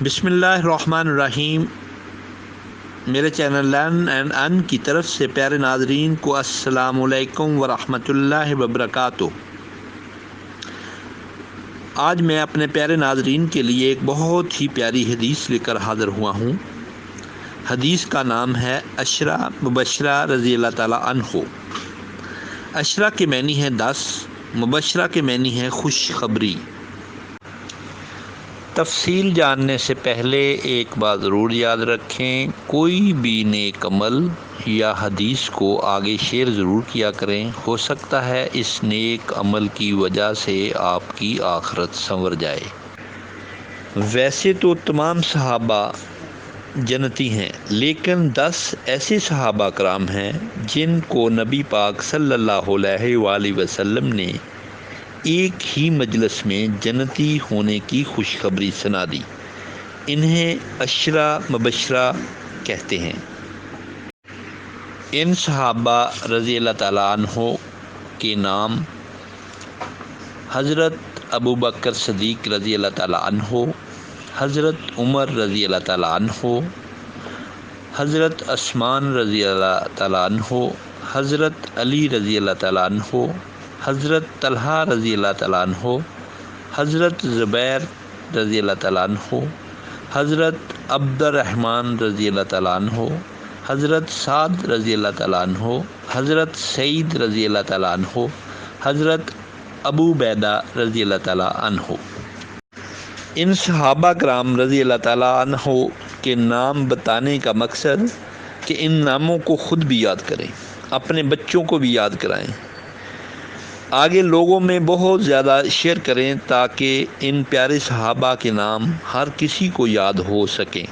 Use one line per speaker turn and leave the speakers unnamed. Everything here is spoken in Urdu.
بسم اللہ الرحمن الرحیم۔ میرے چینل لرن اینڈ ارن کی طرف سے پیارے ناظرین کو السلام علیکم ورحمۃ اللہ وبرکاتہ۔ آج میں اپنے پیارے ناظرین کے لیے ایک بہت ہی پیاری حدیث لے کر حاضر ہوا ہوں۔ حدیث کا نام ہے عشرہ مبشرہ رضی اللہ تعالیٰ عنہ۔ عشرہ کے معنی ہے 10، مبشرہ کے معنی ہے خوشخبری۔ تفصیل جاننے سے پہلے ایک بات ضرور یاد رکھیں، کوئی بھی نیک عمل یا حدیث کو آگے شیئر ضرور کیا کریں، ہو سکتا ہے اس نیک عمل کی وجہ سے آپ کی آخرت سنور جائے۔ ویسے تو تمام صحابہ جنتی ہیں، لیکن 10 ایسے صحابہ کرام ہیں جن کو نبی پاک صلی اللہ علیہ وآلہ وسلم نے ایک ہی مجلس میں جنتی ہونے کی خوشخبری سنا دی۔ انہیں عشرہ مبشرہ کہتے ہیں۔ ان صحابہ رضی اللہ تعالیٰ عنہ کے نام حضرت ابوبکر صدیق رضی اللہ تعالیٰ عنہ، حضرت عمر رضی اللہ تعالیٰ عنہ، حضرت عثمان رضی اللہ تعالیٰ عنہ، حضرت علی رضی اللہ تعالیٰ عنہ، حضرت طلحہ رضی اللہ تعالیٰ عنہ، حضرت زبیر رضی اللہ تعالیٰ عنہ، حضرت عبد الرحمن رضی اللہ تعالیٰ عنہ، حضرت سعد رضی اللہ تعالیٰ عنہ، حضرت سعید رضی اللہ تعالیٰ عنہ، حضرت ابو عبیدہ رضی اللہ تعالیٰ عنہ۔ ان صحابہ کرام رضی اللہ تعالیٰ عنہ کے نام بتانے کا مقصد کہ ان ناموں کو خود بھی یاد کریں، اپنے بچوں کو بھی یاد کرائیں، آگے لوگوں میں بہت زیادہ شیئر کریں تاکہ ان پیارے صحابہ کے نام ہر کسی کو یاد ہو سکیں۔